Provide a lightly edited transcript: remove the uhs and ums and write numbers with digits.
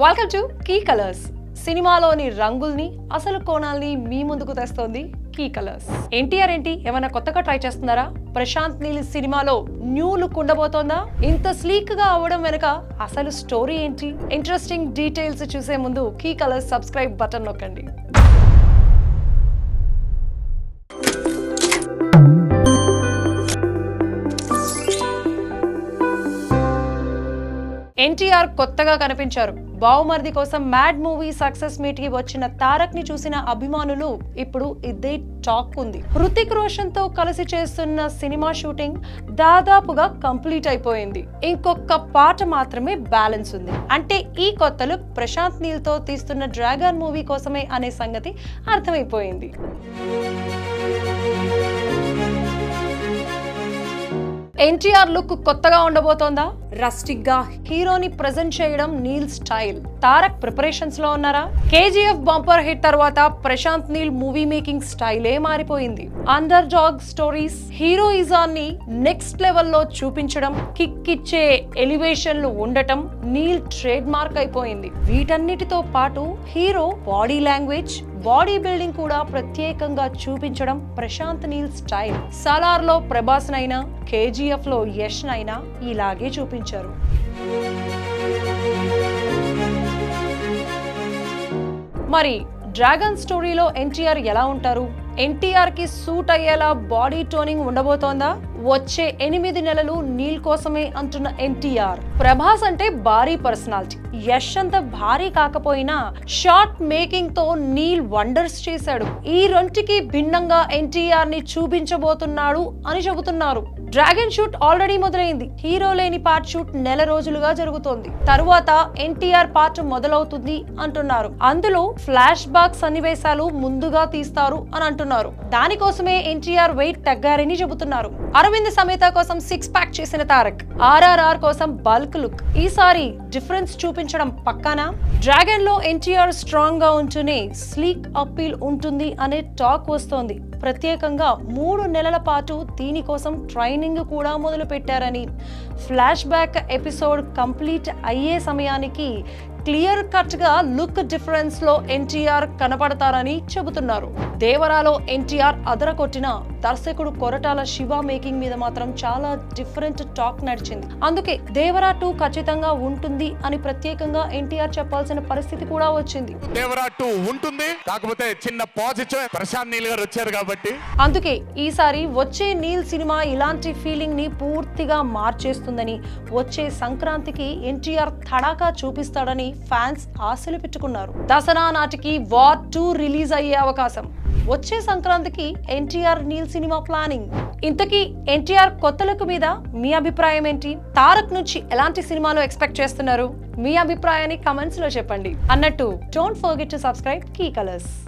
Welcome to key colours. సినిమాలోని రంగుల్ని అసలు కోణాల్ని మీ ముందుకు తెస్తోంది కీ కలర్స్. ఎన్టీఆర్ ఏంటి ఏమైనా కొత్తగా ట్రై చేస్తున్నారా? ప్రశాంత్ నీల్ సినిమాలో న్యూ లుక్ ఉండబోతోందా? ఇంత స్లీక్ గా అవ్వడం వెనుక అసలు స్టోరీ ఏంటి? ఇంట్రెస్టింగ్ డీటెయిల్స్ చూసే ముందు కీ కలర్స్ సబ్స్క్రైబ్ బటన్ నొక్కండి. ఎన్టీఆర్ కొత్తగా కనిపించారు. బావుమర్ది కోసం మ్యాడ్ మూవీ సక్సెస్ మీట్ కి వచ్చిన తారక్ ని చూసిన అభిమానులు ఇప్పుడు ఇదే టాక్ ఉంది. హృతిక్ రోషన్ తో కలిసి చేస్తున్న సినిమా షూటింగ్ దాదాపుగా కంప్లీట్ అయిపోయింది. ఇంకొక పాట మాత్రమే బ్యాలెన్స్ ఉంది. అంటే ఈ కొత్త లుక్ ప్రశాంత్ నీల్ తో తీస్తున్న డ్రాగన్ మూవీ కోసమే అనే సంగతి అర్థమైపోయింది. ఎన్టీఆర్ లుక్ కొత్తగా ఉండబోతోందా? రస్టిక్ గా హీరోని ప్రెజెంట్ చేయడం నీల్ స్టైల్. తారక్ ప్రిపరేషన్స్ లో ఉన్నారా? కేజీఎఫ్ బంపర్ హిట్ తర్వాత ప్రశాంత్ నీల్ మూవీ మేకింగ్ స్టైలే మారిపోయింది. అండర్ డాగ్ స్టోరీస్, హీరోయిజాన్ని నెక్స్ట్ లెవెల్లో చూపించడం, కిక్ ఇచ్చే ఎలివేషన్లు ఉండటం నీల్ ట్రేడ్ మార్క్ అయిపోయింది. వీటన్నిటితో పాటు hero body language, body building కూడా ప్రత్యేకంగా చూపించడం ప్రశాంత్ నీల్ స్టైల్. సలార్ లో ప్రభాస్ నైనా, కేజీఎఫ్ లో యష్ నైనా ఇలాగే చూపించారు. మరి డ్రాగన్ స్టోరీలో ఎన్టీఆర్ ఎలా ఉంటారు? ఎన్టీఆర్ కి సూట్ అయ్యేలా బాడీ టోనింగ్ ఉండబోతోందా? వచ్చే 8 నెలలు నీల్ కోసమే అంటున్న ఎన్టీఆర్. ప్రభాస్ అంటే భారీ పర్సనాలిటీ. యష్ అంత భారీ కాకపోయినా షార్ట్ మేకింగ్ తో నీల్ వండర్స్ చేశాడు. ఈ రెంటికి భిన్నంగా ఎన్టీఆర్ ని చూపించబోతున్నాడు అని చెబుతున్నారు. డ్రాగన్ షూట్ ఆల్రెడీ మొదలైంది. హీరో లేని పార్ట్ షూట్ నెల రోజులుగా జరుగుతోంది. తరువాత ఎన్టీఆర్ పార్ట్ మొదలవుతుంది అంటున్నారు. అందులో ఫ్లాష్ బ్యాక్ సన్నివేశాలు ముందుగా తీస్తారు అని అంటున్నారు. దానికోసమే ఎన్టీఆర్ వెయిట్ తగ్గారని చెబుతున్నారు. అరవింద్ సమేత కోసం 6 ప్యాక్ చేసిన తారక్, ఆర్ఆర్ఆర్ కోసం బల్క్ లుక్. ఈసారి డిఫరెన్స్ చూపించడం పక్కానా? డ్రాగన్ లో ఎన్టీఆర్ స్ట్రాంగ్ గా ఉంటూనే స్లీక్ అప్పీల్ ఉంటుంది అనే టాక్ వస్తోంది. ప్రత్యేకంగా 3 నెలల పాటు దీనికోసం ట్రైనింగ్ కూడా మొదలు పెట్టారని, ఫ్లాష్ బ్యాక్ ఎపిసోడ్ కంప్లీట్ అయ్యే సమయానికి క్లియర్ కట్ గా లుక్ డిఫరెన్స్ లో ఎన్టీఆర్ కనపడతారని చెబుతున్నారు. దేవరాలో ఎన్టీఆర్ అదరకొట్టిన దర్శకుడు కొరటాల శివ మేకింగ్ మీద మాత్రం చాలా డిఫరెంట్ టాక్ నడిచింది. అందుకే దేవరా 2 ఖచ్చితంగా ఉంటుంది అని ప్రత్యేకంగా ఎన్టీఆర్ చెప్పాల్సిన పరిస్థితి కూడా వచ్చింది. దేవరా 2 ఉంటుంది, కాకపోతే చిన్న పాజిటివ్ ప్రశాంత్ నీల్ గారు వచ్చారు కాబట్టి. అందుకే ఈసారి వచ్చే నీల్ సినిమా ఇలాంటి ఫీలింగ్ ని పూర్తిగా మార్చేస్తుందని, వచ్చే సంక్రాంతికి ఎన్టీఆర్ తడాకా చూపిస్తాడని ఫ్యాన్స్ ఆశలు పెట్టుకున్నారు. దసరా నాటికి వార్ 2 రిలీజ్ అయ్యే అవకాశం. వచ్చే సంక్రాంతికి ఎన్టీఆర్ నీల్ సినిమా ప్లానింగ్. ఇంతకీ ఎన్టీఆర్ కొత్త లుక్ మీద మీ అభిప్రాయం ఏంటి? తారక్ నుంచి ఎలాంటి సినిమాలో ఎక్స్పెక్ట్ చేస్తున్నారు? మీ అభిప్రాయాన్ని కమెంట్స్ లో చెప్పండి. అన్నట్టు don't forget to subscribe key colours.